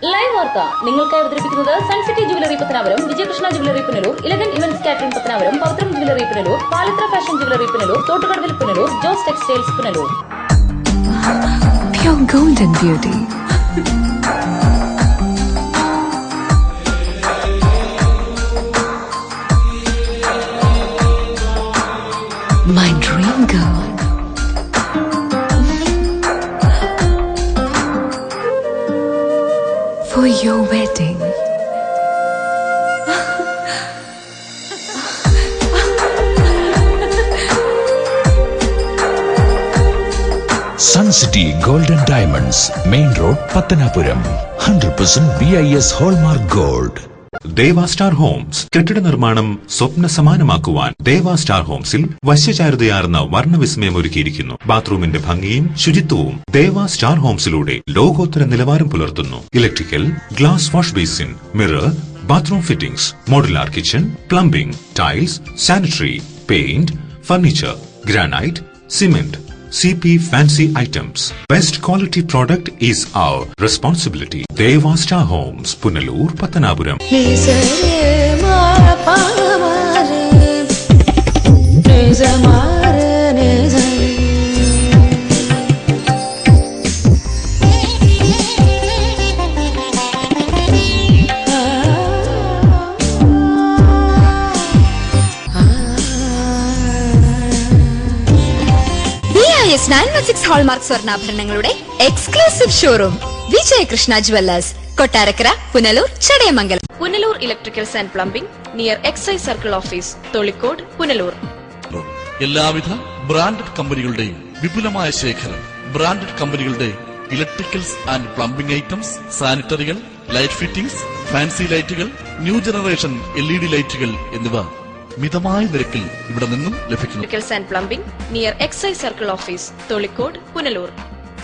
Live വാർത്ത നിങ്ങൾക്കായി അവതരിപ്പിക്കുന്നത് Suncity jewellery Pathanapuram, Vijayakrishna jewellery Punalur, Elegant events catering Pathanapuram, Pavithram jewellery Punalur, Palithra fashion jewellery Punalur, തോട്ടുകടവിൽ Punalur, Jose textiles Punalur. Pure golden beauty. My dream girl. For your wedding. Sun City Golden Diamonds, Main Road, Pattanapuram. 100% BIS Hallmark Gold. Deva star Holmes കെട്ടിട നിർമ്മാണം സ്വപ്ന സമാനമാക്കുവാൻ ദേവ star ഹോംസിൽ വശ്യചാരുതയാർന്ന വർണ്ണവിസ്മയം ഒരുക്കിയിരിക്കുന്നു. ബാത്റൂമിന്റെ ഭംഗിയും ശുചിത്വവും ദേവ star ഹോംസിലൂടെ ലോകോത്തര നിലവാരം പുലർത്തുന്നു. Electrical, glass wash basin, mirror, bathroom fittings, modular kitchen, plumbing, tiles, sanitary, paint, furniture, granite, cement, CP fancy items. Best quality product is our responsibility. Deva Star Homes, Punalur, Pattanapuram. BIS 916 Hallmark സ്വർണ്ണാഭരണങ്ങളുടെ exclusive showroom Vijayakrishna jewellers, Kottarakkara, Punalur, Chadayamangalam. Punalur electricals and plumbing near excise circle office, Tholicode, Punalur. എല്ലാവിധ branded കമ്പനികളുടെയും വിപുലമായ ശേഖരം. Branded കമ്പനികളുടെ electricals and plumbing items, സാനിറ്ററികൾ, light fittings, fancy ലൈറ്റുകൾ, new generation LED ലൈറ്റുകൾ എന്നിവ മിതമായ നിരക്കിൽ ഇവിടെ നിന്നും ലഭിക്കുന്നു. Electricals and plumbing near excise circle office, Tholicode, Punalur.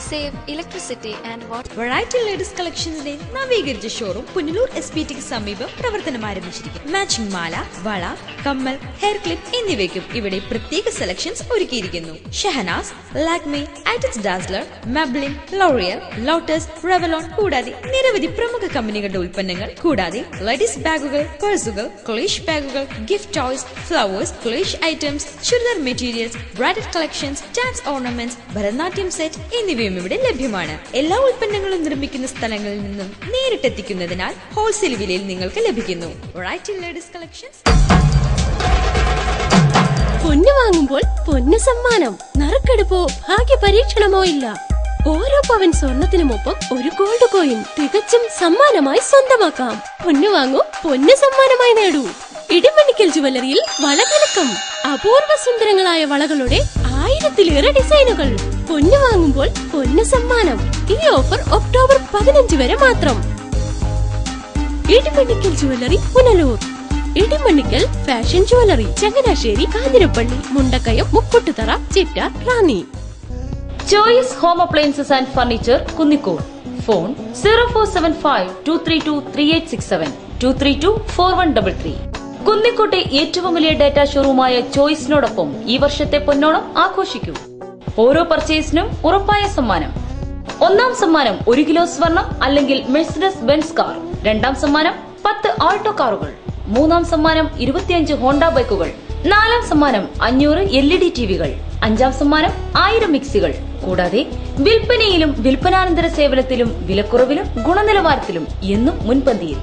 Save electricity and water. Variety ladies കളക്ഷൻസിന്റെ നവീകരിച്ച ഷോറൂം പുനലൂർ SPTക്ക് സമീപം പ്രവർത്തനം ആരംഭിച്ചിരിക്കുന്നു. മാച്ചിങ് മാല, വള, കമ്മൽ, ഹെയർ ക്ലിപ്പ് എന്നിവയ്ക്കും ഇവിടെ പ്രത്യേക സെലക്ഷൻസ് ഒരുക്കിയിരിക്കുന്നു. ഷഹനാസ്, ലാക്മി, ഐറ്റസ് Dazzler, Maybelline, L'Oreal, Lotus, Revlon കൂടാതെ നിരവധി പ്രമുഖ കമ്പനികളുടെ ഉൽപ്പന്നങ്ങൾ, കൂടാതെ ലേഡീസ് ബാഗുകൾ, പേഴ്സുകൾ, ക്ലേഷ് ബാഗുകൾ, ഗിഫ്റ്റ് ടോയ്സ്, ഫ്ലവേഴ്സ്, ക്ലേഷ് items, churidar materials, bridal collections, dance ornaments, Bharatanatyam set എന്നിവയും ഇവിടെ ലഭ്യമാണ്. എല്ലാ ഉൽപ്പന്നങ്ങളും നിർമ്മിക്കുന്ന സ്ഥലങ്ങളിൽ നിന്നും നേരിട്ടെത്തിക്കുന്നതിനാൽ ഹോൾസെയിൽ വിലയിൽ നിങ്ങൾക്ക് ലഭിക്കുന്നു. Variety ladies collections. പൊന്നു വാങ്ങുമ്പോൾ പൊന്നു സമ്മാനം, നറുക്കെടുപ്പോ ഭാഗ്യ പരീക്ഷണമോ ഇല്ല. ഓരോ പവൻ സ്വർണത്തിനുമൊപ്പം ഒരു ഗോൾഡ് കോയിൻ തികച്ചും സമ്മാനമായി സ്വന്തമാക്കാം. പൊന്നു വാങ്ങൂ, പൊന്നു സമ്മാനമായി നേടൂ. ഇടിമണിക്കൽ ജുവലറിയിൽ വളകലക്കം. അപൂർവ സുന്ദരങ്ങളായ വളകളുടെ 1000-ലേറെ ഡിസൈനുകൾ. പൊന്നു വാങ്ങുമ്പോൾ പൊന്നു സമ്മാനം. ഈ ഓഫർ ഒക്ടോബർ 15 വരെ മാത്രം. Idimannickal jewellery, Punalur. Idimannickal fashion jewellery, Changanassery, Kanjirappally, Mundakayam, Mukkoottuthara, Chittar, Ranni. Choice home appliances and furniture, Kunnicode. Phone 0475-232-3867, 232-4133. കുന്നിക്കോട്ടെ ഏറ്റവും വലിയ ഡാറ്റ ഷോറൂമായ ചോയ്സിനോടൊപ്പം ഈ വർഷത്തെ പൊന്നോണം ആഘോഷിക്കൂ. ഓരോ പർച്ചേസിനും ഉറപ്പായ സമ്മാനം. ഒന്നാം സമ്മാനം 1 കിലോ സ്വർണം അല്ലെങ്കിൽ മെഴ്സിഡസ് ബെൻസ് കാർ. രണ്ടാം സമ്മാനം 10 ആൾട്ടോ കാറുകൾ. മൂന്നാം സമ്മാനം 25 ഹോണ്ട ബൈക്കുകൾ. നാലാം സമ്മാനം 500 LED ടിവികൾ. അഞ്ചാം സമ്മാനം 1000 മിക്സികൾ. കൂടാതെ വിൽപ്പനയിലും വിൽപ്പനാനന്തര സേവനത്തിലും വിലക്കുറവിലും ഗുണനിലവാരത്തിലും എന്നും മുൻപന്തിയിൽ.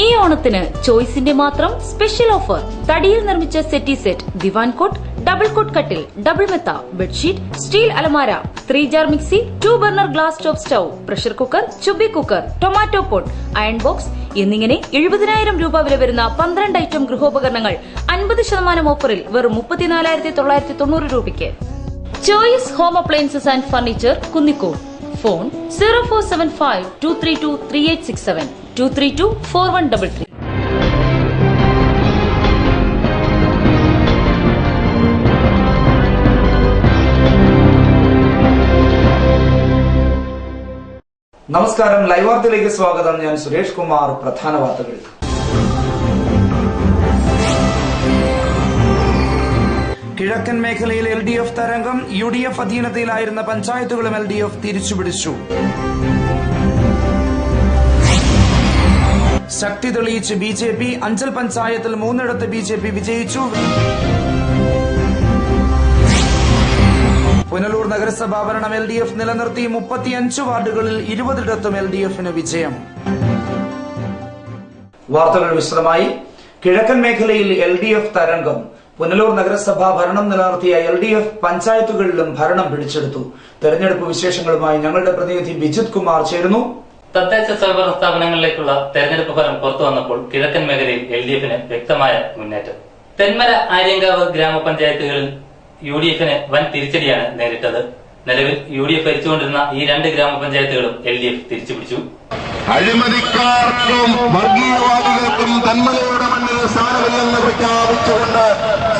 ഈ ഓണത്തിന് ചോയ്സിന്റെ മാത്രം സ്പെഷ്യൽ ഓഫർ. തടിയിൽ നിർമ്മിച്ച settee set, divan cot, double cot കട്ടിൽ, ഡബിൾ മെത്ത, ബെഡ്ഷീറ്റ്, സ്റ്റീൽ അലമാര, 3 jar mixie, 2 burner glass top stove, pressure cooker, ചുബി cooker, tomato pot, iron box എന്നിങ്ങനെ 70,000 രൂപ വില വരുന്ന 12 ഐറ്റം ഗൃഹോപകരണങ്ങൾ 50% ഓഫറിൽ വെറും 34,990 രൂപയ്ക്ക്. Choice home appliances and furniture, Kunnicode. Phone 0475-232-3867, 232-4133. നമസ്കാരം, ലൈവ് വാർത്തയിലേക്ക് സ്വാഗതം. ഞാൻ സുരേഷ് കുമാർ. പ്രധാന വാർത്തകൾ. കിഴക്കൻ മേഖലയിൽ LDF തരംഗം. UDF അധീനതയിലായിരുന്ന പഞ്ചായത്തുകളും LDF തിരിച്ചുപിടിച്ചു. ശക്തി തെളിയിച്ച് BJP. അഞ്ചൽ പഞ്ചായത്തിൽ 3 BJP വിജയിച്ചു. പുനലൂർ നഗരസഭാ ഭരണം LDF നിലനിർത്തി. 35 വാർഡുകളിൽ 20 LDFന് വിജയം. വാർത്തകൾ വിശദമായി. കിഴക്കൻ മേഖലയിൽ LDF തരംഗം. പുനലൂർ നഗരസഭാ ഭരണം നിലനിർത്തിയ LDF പഞ്ചായത്തുകളിലും ഭരണം പിടിച്ചെടുത്തു. തെരഞ്ഞെടുപ്പ് വിശേഷങ്ങളുമായി ഞങ്ങളുടെ പ്രതിനിധി ബിജിത് കുമാർ ചേരുന്നു. തദ്ദേശ സ്വയംഭരണ സ്ഥാപനങ്ങളിലേക്കുള്ള തെരഞ്ഞെടുപ്പ് ഫലം പുറത്തു വന്നപ്പോൾ കിഴക്കൻ മേഖലയിൽ LDFന് വ്യക്തമായ മുന്നേറ്റം. തെന്മല, ആര്യങ്കാവ് ഗ്രാമപഞ്ചായത്തുകളിൽ UDFന് വൻ തിരിച്ചടിയാണ് നേരിട്ടത്. നിലവിൽ UDF ഭരിച്ചുകൊണ്ടിരുന്ന ഈ 2 ഗ്രാമപഞ്ചായത്തുകളും LDF തിരിച്ചുപിടിച്ചു. അഴിമതിക്കാർക്കും വർഗീയവാദികൾക്കും തെന്മലയുടെ മണ്ണിൽ സ്ഥാനമില്ലെന്ന് പ്രഖ്യാപിച്ചുകൊണ്ട്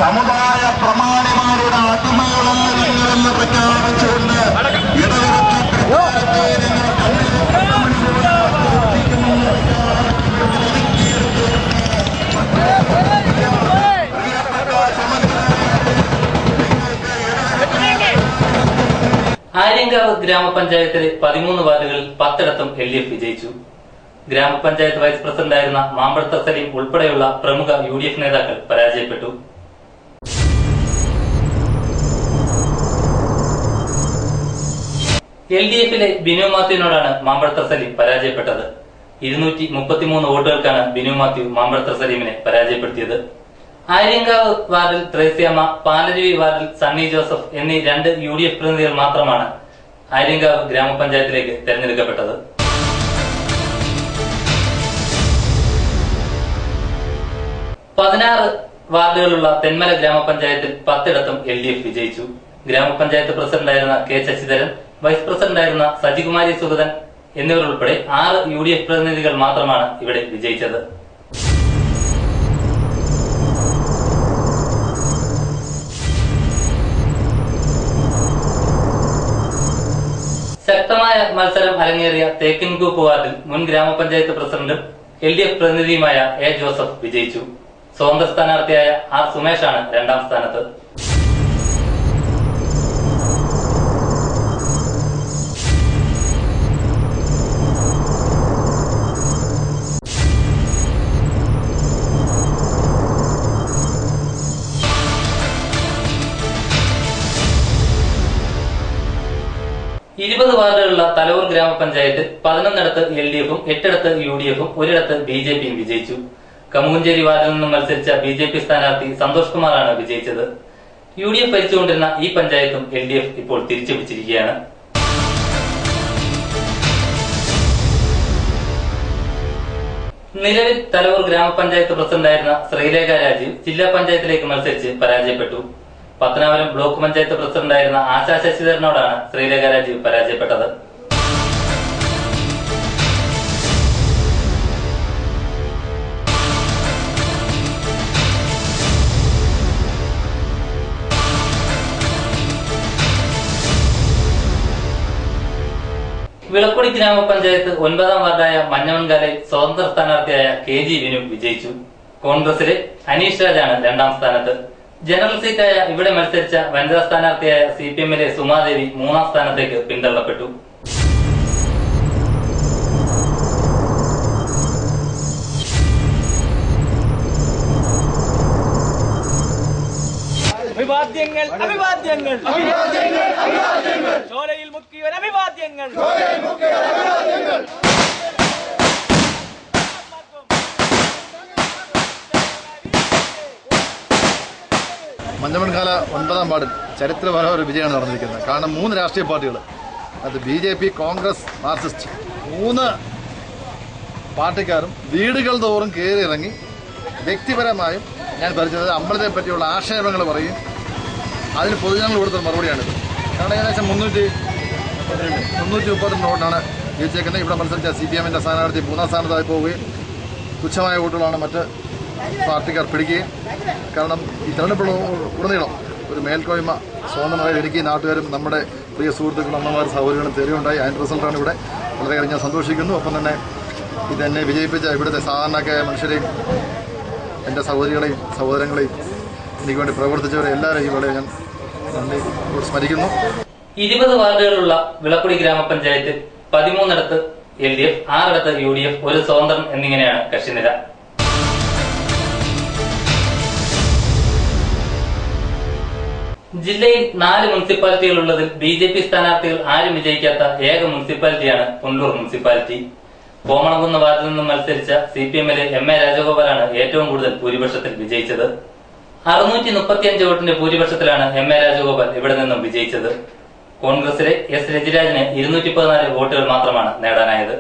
സമുദായ പ്രമാണിമാരുടെ അടിമകളെന്ന് പ്രഖ്യാപിച്ചുകൊണ്ട് ആര്യങ്കാവ് ഗ്രാമപഞ്ചായത്തിലെ 13 വാർഡുകളിൽ 10 LDF വിജയിച്ചു. ഗ്രാമപഞ്ചായത്ത് വൈസ് പ്രസിഡന്റായിരുന്ന മാമ്പഴത്ത സലീം ഉൾപ്പെടെയുള്ള പ്രമുഖ UDF നേതാക്കൾ പരാജയപ്പെട്ടു. LDFിലെ ബിനു മാത്യുവിനോടാണ് മാമ്പഴത്ത സലീം പരാജയപ്പെട്ടത്. 233 വോട്ടുകൾക്കാണ് ബിനു മാത്യു മാമ്പഴത്ത സലീമിനെ പരാജയപ്പെടുത്തിയത്. ആര്യങ്കാവ് വാർഡിൽ ത്രേസ്യാമ്മ, പാലരുവി വാർഡിൽ സണ്ണി ജോസഫ് എന്നീ 2 UDF പ്രതിനിധികൾ മാത്രമാണ് ആര്യങ്കാവ് ഗ്രാമപഞ്ചായത്തിലേക്ക് തെരഞ്ഞെടുക്കപ്പെട്ടത്. പതിനാറ് വാർഡുകളുള്ള തെന്മല ഗ്രാമപഞ്ചായത്തിൽ 10 LDF വിജയിച്ചു. ഗ്രാമപഞ്ചായത്ത് പ്രസിഡന്റായിരുന്ന K. ശശിധരൻ, വൈസ് പ്രസിഡന്റായിരുന്ന സജികുമാരി സുഗതൻ എന്നിവരുൾപ്പെടെ 6 UDF പ്രതിനിധികൾ മാത്രമാണ് ഇവിടെ വിജയിച്ചത്. ശക്തമായ മത്സരം അരങ്ങേറിയ തേക്കിൻകൂപ്പ് വാർഡിൽ മുൻ ഗ്രാമപഞ്ചായത്ത് പ്രസിഡന്റും LDF പ്രതിനിധിയുമായ A. ജോസഫ് വിജയിച്ചു. സ്വതന്ത്ര സ്ഥാനാർത്ഥിയായ R. സുമേഷാണ് 2ാം സ്ഥാനത്ത്. വാർഡുകളുള്ള തലവൂർ ഗ്രാമപഞ്ചായത്തിൽ 11 LDFും 8 UDFും 1 BJPയും വിജയിച്ചു. കമുകുഞ്ചേരി വാർഡിൽ നിന്നും മത്സരിച്ച BJP സ്ഥാനാർത്ഥി സന്തോഷ് കുമാറാണ് വിജയിച്ചത്. UDF ഭരിച്ചുകൊണ്ടിരുന്ന ഈ പഞ്ചായത്തും LDF ഇപ്പോൾ തിരിച്ചുപിടിച്ചിരിക്കുകയാണ്. നിലവിൽ തലവൂർ ഗ്രാമപഞ്ചായത്ത് പ്രസിഡന്റായിരുന്ന ശ്രീലേഖ രാജീവ് ജില്ലാ പഞ്ചായത്തിലേക്ക് മത്സരിച്ച് പരാജയപ്പെട്ടു. പത്തനാപുരം ബ്ലോക്ക് പഞ്ചായത്ത് പ്രസിഡന്റായിരുന്ന ആശാ ശശിധരനോടാണ് ശ്രീലേഖ രാജീവ് പരാജയപ്പെട്ടത്. വിളക്കുടി ഗ്രാമപഞ്ചായത്ത് 9ാം വാർഡായ മഞ്ഞവൻകാലയിൽ സ്വതന്ത്ര സ്ഥാനാർത്ഥിയായ KG വിനു വിജയിച്ചു. കോൺഗ്രസിലെ അനീഷ് രാജാണ് 2ാം സ്ഥാനത്ത്. ജനറൽ സീറ്റായ ഇവിടെ മത്സരിച്ച വനിതാ സ്ഥാനാർത്ഥിയായ CPMലെ സുമാദേവി 3ാം സ്ഥാനത്തേക്ക് പിന്തള്ളപ്പെട്ടു. അഭിവാദ്യങ്ങൾ അഭിവാദ്യങ്ങൾ ചോരയിൽ മുക്കിയ അഭിവാദ്യങ്ങൾ. മഞ്ഞമൺകാല 9ാം വാർഡിൽ ചരിത്രപരമായ ഒരു വിജയമാണ് നടന്നിരിക്കുന്നത്. കാരണം 3 രാഷ്ട്രീയ പാർട്ടികൾ, അത് BJP, കോൺഗ്രസ്, മാർക്സിസ്റ്റ്, 3 പാർട്ടിക്കാരും വീടുകൾ തോറും കയറി ഇറങ്ങി വ്യക്തിപരമായും ഞാൻ പരിചയത് അമ്പലത്തെ പറ്റിയുള്ള ആക്ഷേപങ്ങൾ പറയും. അതിന് പൊതുജനങ്ങൾ കൊടുത്ത മറുപടിയാണിത്. കാരണം ഏകദേശം 332 വോട്ടാണ് ജയിച്ചേക്കുന്നത്. ഇവിടെ മത്സരിച്ച CPMന്റെ സ്ഥാനാർത്ഥി 3ാം സ്ഥാനത്തായി പോവുകയും തുച്ഛമായ വോട്ടുകളാണ് മറ്റ് പാർട്ടിക്കാർ പിടിക്കുകയും. കാരണം ഈ തെരഞ്ഞെടുപ്പ് ഉടനീളം ഒരു മേൽക്കോയ്മ സ്വന്തമായി എനിക്ക് നാട്ടുകാരും നമ്മുടെ പ്രിയ സുഹൃത്തുക്കളും അമ്മമാർ സഹോദരികളും തെളിവുണ്ടായി. അതിൻ്റെ റിസൾട്ടാണ് ഇവിടെ. വളരെയേറെ ഞാൻ സന്തോഷിക്കുന്നു. ഒപ്പം തന്നെ ഇതെന്നെ വിജയിപ്പിച്ച ഇവിടുത്തെ സാധാരണക്കാരായ മനുഷ്യരെയും എൻ്റെ സഹോദരികളെയും സഹോദരങ്ങളെയും എനിക്ക് വേണ്ടി പ്രവർത്തിച്ചവരെ എല്ലാവരെയും ഇവിടെ ഞാൻ നന്ദി സ്മരിക്കുന്നു. 20 വാർഡുകളുള്ള വിളക്കുടി ഗ്രാമപഞ്ചായത്തിൽ 13 LDF, 6 UDF, 1 സ്വതന്ത്രൻ എന്നിങ്ങനെയാണ് കക്ഷിനില. ജില്ലയിൽ 4 മുനിസിപ്പാലിറ്റികളുള്ളതിൽ BJP സ്ഥാനാർത്ഥികൾ ആരും വിജയിക്കാത്ത ഏക മുനിസിപ്പാലിറ്റിയാണ് പുനലൂർ മുനിസിപ്പാലിറ്റി. കോമളംകുന്ന് വാർഡിൽ നിന്നും മത്സരിച്ച CPM-ലെ MA രാജഗോപാലാണ് ഏറ്റവും കൂടുതൽ ഭൂരിപക്ഷത്തിൽ വിജയിച്ചത്. 635 വോട്ടിന്റെ ഭൂരിപക്ഷത്തിലാണ് MA രാജഗോപാൽ ഇവിടെ നിന്നും വിജയിച്ചത്. കോൺഗ്രസിലെ S രജിരാജിന് 214 വോട്ടുകൾ മാത്രമാണ് നേടാനായത്.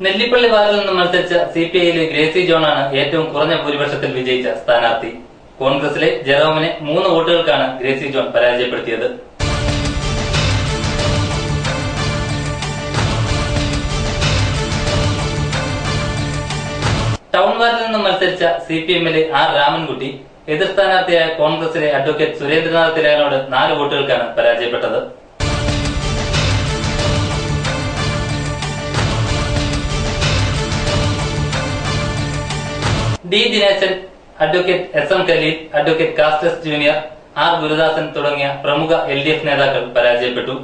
നെല്ലിപ്പള്ളി വാർഡിൽ നിന്നും മത്സരിച്ച CPI-യിലെ ഗ്രേസി ജോണാണ് ഏറ്റവും കുറഞ്ഞ ഭൂരിപക്ഷത്തിൽ വിജയിച്ച സ്ഥാനാർത്ഥി. കോൺഗ്രസിലെ ജെറോമിനെ 3 വോട്ടുകൾക്കാണ് ഗ്രേസി ജോൺ പരാജയപ്പെടുത്തിയത്. ടൗൺ വാർഡിൽ നിന്നും മത്സരിച്ച CPM-ലെ R രാമൻകുട്ടി എതിർ സ്ഥാനാർത്ഥിയായ കോൺഗ്രസിലെ അഡ്വക്കേറ്റ് സുരേന്ദ്രനാഥ് തിലകനോട് 4 വോട്ടുകൾക്കാണ് പരാജയപ്പെട്ടത്. D Dineshan, advocate SM Khaleel, advocate Kastus junior, R Gurudasan തുടങ്ങിയ പ്രമുഖ LDF നേതാക്കൾ പരാജയപ്പെട്ടു.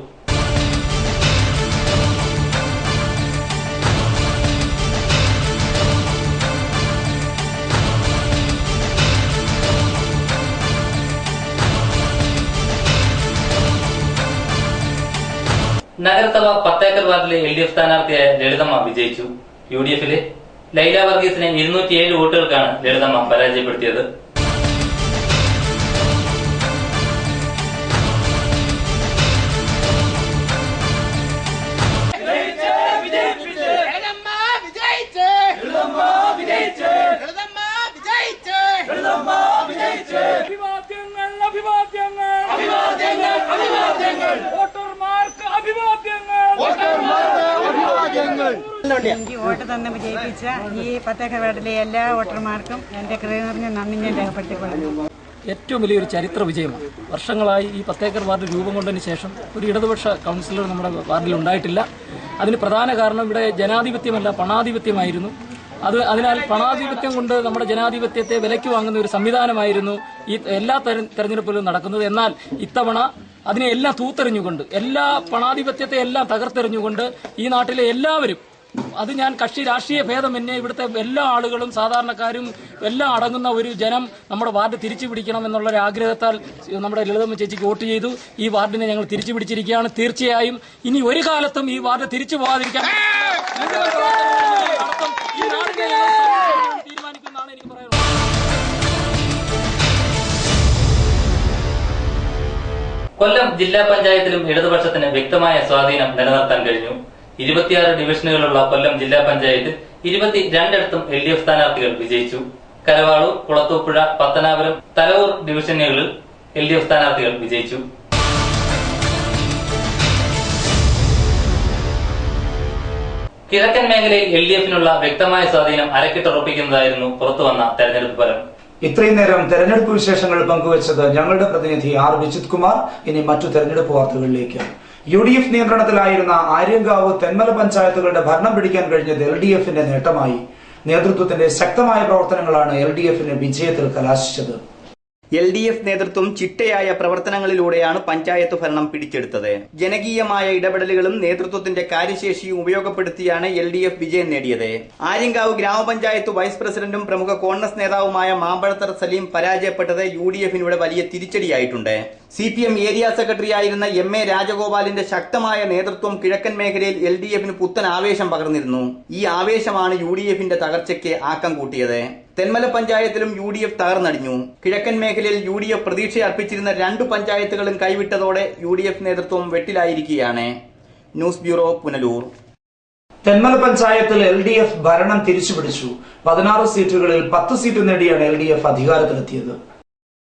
നഗരസഭ 10 ഏക്കർ വാർഡിലെ LDF സ്ഥാനാർത്ഥിയായ ലളിതമ്മ വിജയിച്ചു. UDF-ലെ ലൈല വർഗീസിനെ 207 വോട്ടുകൾക്കാണ് ലളിതമ്മ പരാജയപ്പെടുത്തിയത്. എനിക്ക് വോട്ട് തന്നെ വിജയിപ്പിച്ച ഈ 10 ഏക്കർ വാർഡിലെ എല്ലാ വോട്ടർമാർക്കും എന്റെ ഹൃദയം നന്ദി ഞാൻ രേഖപ്പെടുത്തിക്കൊള്ളുന്നു. ഏറ്റവും വലിയൊരു ചരിത്ര വിജയമാണ്. വർഷങ്ങളായി ഈ 10 ഏക്കർ വാർഡ് രൂപം കൊണ്ടതിന് ശേഷം ഒരു ഇടതുപക്ഷ കൗൺസിലർ നമ്മുടെ വാർഡിൽ ഉണ്ടായിട്ടില്ല. അതിന് പ്രധാന കാരണം ഇവിടെ ജനാധിപത്യമല്ല പണാധിപത്യമായിരുന്നു. അതിനാൽ പണാധിപത്യം കൊണ്ട് നമ്മുടെ ജനാധിപത്യത്തെ വിലയ്ക്ക് വാങ്ങുന്ന ഒരു സംവിധാനമായിരുന്നു ഈ എല്ലാ തെരഞ്ഞെടുപ്പിലും നടക്കുന്നത്. എന്നാൽ ഇത്തവണ അതിനെ എല്ലാം തൂത്തെറിഞ്ഞുകൊണ്ട്, എല്ലാ പണാധിപത്യത്തെ എല്ലാം തകർത്തെറിഞ്ഞുകൊണ്ട് ഈ നാട്ടിലെ എല്ലാവരും, അത് ഞാൻ കക്ഷി രാഷ്ട്രീയ ഭേദമന്യേ ഇവിടുത്തെ എല്ലാ ആളുകളും സാധാരണക്കാരും എല്ലാം അടങ്ങുന്ന ഒരു ജനം നമ്മുടെ വാർഡ് തിരിച്ചു പിടിക്കണം എന്നുള്ള ഒരു ആഗ്രഹത്താൽ നമ്മുടെ ലളിതമ്മ ചേച്ചിക്ക് വോട്ട് ചെയ്തു. ഈ വാർഡിനെ ഞങ്ങൾ തിരിച്ചു പിടിച്ചിരിക്കുകയാണ്. തീർച്ചയായും ഇനി ഒരു കാലത്തും ഈ വാർഡ് തിരിച്ചു പോകാതിരിക്കാൻ തീരുമാനിക്കുന്നതാണ് എനിക്ക് പറയാനുള്ളത്. കൊല്ലം ജില്ലാ പഞ്ചായത്തിലും ഇടതുപക്ഷത്തിന് വ്യക്തമായ സ്വാധീനം നിലനിർത്താൻ കഴിഞ്ഞു. 26 ഡിവിഷനുകളുള്ള കൊല്ലം ജില്ലാ പഞ്ചായത്തിൽ 22 LDF സ്ഥാനാർത്ഥികൾ വിജയിച്ചു. കരവാളൂർ, കുളത്തൂപ്പുഴ, പത്തനാപുരം, തലവൂർ ഡിവിഷനുകളിൽ LDF സ്ഥാനാർത്ഥികൾ വിജയിച്ചു. കിഴക്കൻ മേഖലയിൽ LDF-നുള്ള വ്യക്തമായ സ്വാധീനം അരക്കിട്ടുറപ്പിക്കുന്നതായിരുന്നു പുറത്തുവന്ന തെരഞ്ഞെടുപ്പ് ഫലം. ഇത്രയും നേരം തെരഞ്ഞെടുപ്പ് വിശേഷങ്ങൾ പങ്കുവച്ചത് ഞങ്ങളുടെ പ്രതിനിധി R വിജിത് കുമാർ. ഇനി മറ്റു തെരഞ്ഞെടുപ്പ് വാർത്തകളിലേക്ക്. UDF നിയന്ത്രണത്തിലായിരുന്ന ആര്യങ്കാവ്, തെന്മല പഞ്ചായത്തുകളുടെ ഭരണം പിടിക്കാൻ കഴിഞ്ഞത് LDF-ന്റെ നേട്ടമായി. നേതൃത്വത്തിന്റെ ശക്തമായ പ്രവർത്തനങ്ങളാണ് LDF-ന് വിജയത്തിൽ കലാശിച്ചത്. LDF നേതൃത്വം ചിട്ടയായ പ്രവർത്തനങ്ങളിലൂടെയാണ് പഞ്ചായത്ത് ഭരണം പിടിച്ചെടുത്തത്. ജനകീയമായ ഇടപെടലുകളും നേതൃത്വത്തിന്റെ കാര്യശേഷിയും ഉപയോഗപ്പെടുത്തിയാണ് LDF വിജയം നേടിയത്. ആര്യങ്കാവ് ഗ്രാമപഞ്ചായത്ത് വൈസ് പ്രസിഡന്റും പ്രമുഖ കോൺഗ്രസ് നേതാവുമായ മാമ്പഴത്തർ സലീം പരാജയപ്പെട്ടത് UDF-നിവിടെ വലിയ തിരിച്ചടിയായിട്ടുണ്ട്. CPM ഏരിയ സെക്രട്ടറിയായിരുന്ന MA രാജഗോപാലിന്റെ ശക്തമായ നേതൃത്വം കിഴക്കൻ മേഖലയിൽ LDF-ന് പുത്തൻ ആവേശം പകർന്നിരുന്നു. ഈ ആവേശമാണ് UDF-ന്റെ തകർച്ചയ്ക്ക് ആക്കം കൂട്ടിയത്. തെന്മല പഞ്ചായത്തിലും UDF തകർന്നടിഞ്ഞു. കിഴക്കൻ മേഖലയിൽ UDF പ്രതീക്ഷ അർപ്പിച്ചിരുന്ന 2 പഞ്ചായത്തുകളും കൈവിട്ടതോടെ UDF നേതൃത്വം വെട്ടിലായിരിക്കുകയാണ്. News bureau, Punalur. തെന്മല പഞ്ചായത്തിൽ LDF ഭരണം തിരിച്ചുപിടിച്ചു. 16 സീറ്റുകളിൽ 10 സീറ്റ് നേടിയാണ് LDF അധികാരത്തിലെത്തിയത്.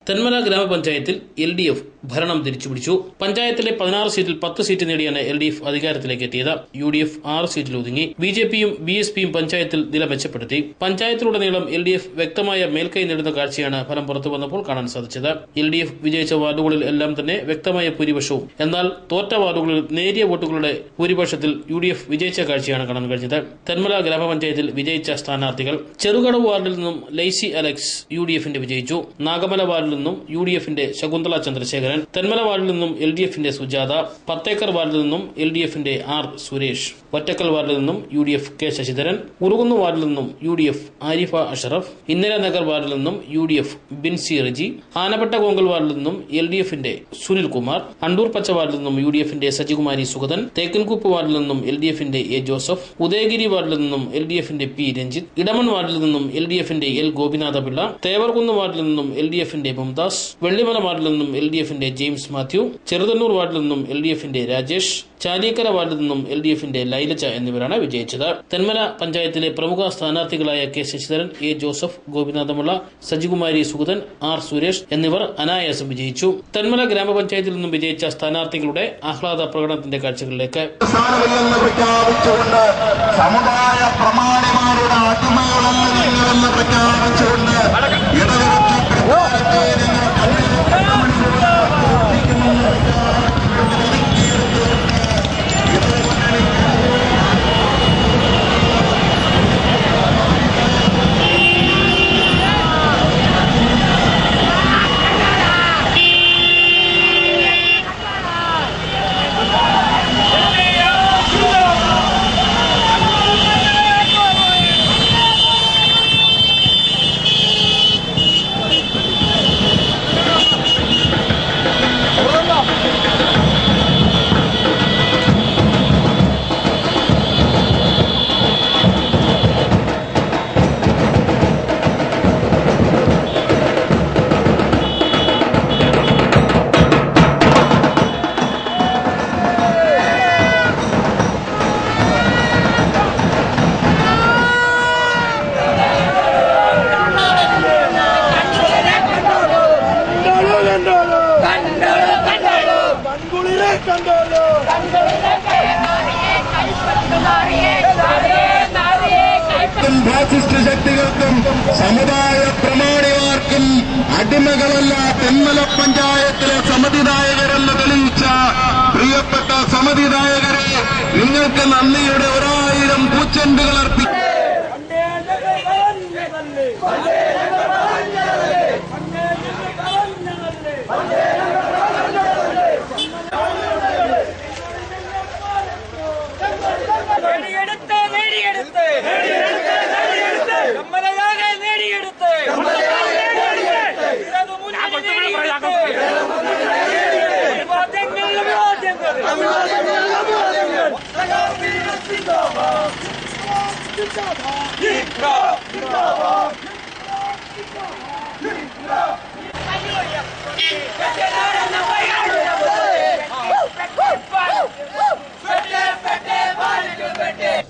തെന്മല ഗ്രാമപഞ്ചായത്തിൽ LDF ഭരണം തിരിച്ചുപിടിച്ചു. പഞ്ചായത്തിലെ 16 സീറ്റിൽ 10 സീറ്റ് നേടിയാണ് LDF അധികാരത്തിലേക്ക് എത്തിയത്. UDF 6 സീറ്റിൽ ഒതുങ്ങി. BJPയും BSPയും പഞ്ചായത്തിൽ നില മെച്ചപ്പെടുത്തി. പഞ്ചായത്തിലുടനീളം LDF വ്യക്തമായ മേൽക്കൈ നേടുന്ന കാഴ്ചയാണ് ഫലം പുറത്തു വന്നപ്പോൾ കാണാൻ സാധിച്ചത്. LDF വിജയിച്ച വാർഡുകളിൽ എല്ലാം തന്നെ വ്യക്തമായ ഭൂരിപക്ഷവും, എന്നാൽ തോറ്റ വാർഡുകളിൽ നേരിയ വോട്ടുകളുടെ ഭൂരിപക്ഷത്തിൽ UDF വിജയിച്ച കാഴ്ചയാണ് കാണാൻ കഴിഞ്ഞത്. തെന്മല ഗ്രാമപഞ്ചായത്തിൽ വിജയിച്ച സ്ഥാനാർത്ഥികൾ: ചെറുകടവ് വാർഡിൽ നിന്നും ലൈസി അലക്സ് UDFന്റെ വിജയിച്ചു. നാഗമല വാർഡിൽ നിന്നും UDFന്റെ ശകുന്തള ചന്ദ്രശേഖരൻ, തെന്മല വാർഡിൽ നിന്നും LDFന്റെ സുജാത, പത്തേക്കർ വാർഡിൽ നിന്നും LDFന്റെ R സുരേഷ്, ഒറ്റക്കൽ വാർഡിൽ നിന്നും UDF K ശശിധരൻ, ഉറുകുന്നു വാർഡിൽ നിന്നും UDF ആരിഫ അഷറഫ്, ഇന്ദിര നഗർ വാർഡിൽ നിന്നും UDF ബിൻസി റജി, ആനപ്പെട്ട കോങ്കൽ വാർഡിൽ നിന്നും LDFന്റെ സുനിൽ കുമാർ, അണ്ടൂർ പച്ച വാർഡിൽ നിന്നും UDFന്റെ സജികുമാരി സുഗതൻ, തേക്കൻകൂപ്പ് വാർഡിൽ നിന്നും LDFന്റെ A ജോസഫ്, ഉദയഗിരി വാർഡിൽ നിന്നും LDFന്റെ P രഞ്ജിത്ത്, ഇടമൺ വാർഡിൽ നിന്നും LDFന്റെ L ഗോപിനാഥപിള്ള, തേവർകുന്ന് വാർഡിൽ നിന്നും LDFന്റെ മുംതാസ്, വെള്ളിമല വാർഡിൽ നിന്നും LDFന്റെ ജെയിംസ് മാത്യു, ചെറുതന്നൂർ വാർഡിൽ നിന്നും LDFന്റെ രാജേഷ്, ചാലിക്കര വാർഡിൽ നിന്നും LDFന്റെ ലൈലച്ച എന്നിവരാണ് വിജയിച്ചത്. തെന്മല പഞ്ചായത്തിലെ പ്രമുഖ സ്ഥാനാർത്ഥികളായ K ശശിധരൻ, A ജോസഫ്, ഗോപിനാഥമുള്ള, സജികുമാരി സുഗതൻ, R സുരേഷ് എന്നിവർ അനായാസം വിജയിച്ചു. തെന്മല ഗ്രാമപഞ്ചായത്തിൽ നിന്നും വിജയിച്ച സ്ഥാനാർത്ഥികളുടെ ആഹ്ലാദ പ്രകടനത്തിന്റെ കാഴ്ചകളിലേക്ക്. സമുദായ പ്രമാണിമാരുടെ അടിമകളെന്ന് പ്രഖ്യാപിച്ചുകൊണ്ട് ഫാസിസ്റ്റ് ശക്തികൾക്കും സമുദായ പ്രമാണിമാർക്കും അടിമകളല്ല തെന്മല പഞ്ചായത്തിലെ സമിതിദായകരെന്ന് തെളിയിച്ച പ്രിയപ്പെട്ട സമിതിദായകരെ, നിങ്ങൾക്ക് നന്ദിയുടെ 1000 പൂച്ചെണ്ടുകൾ അർപ്പിക്കും.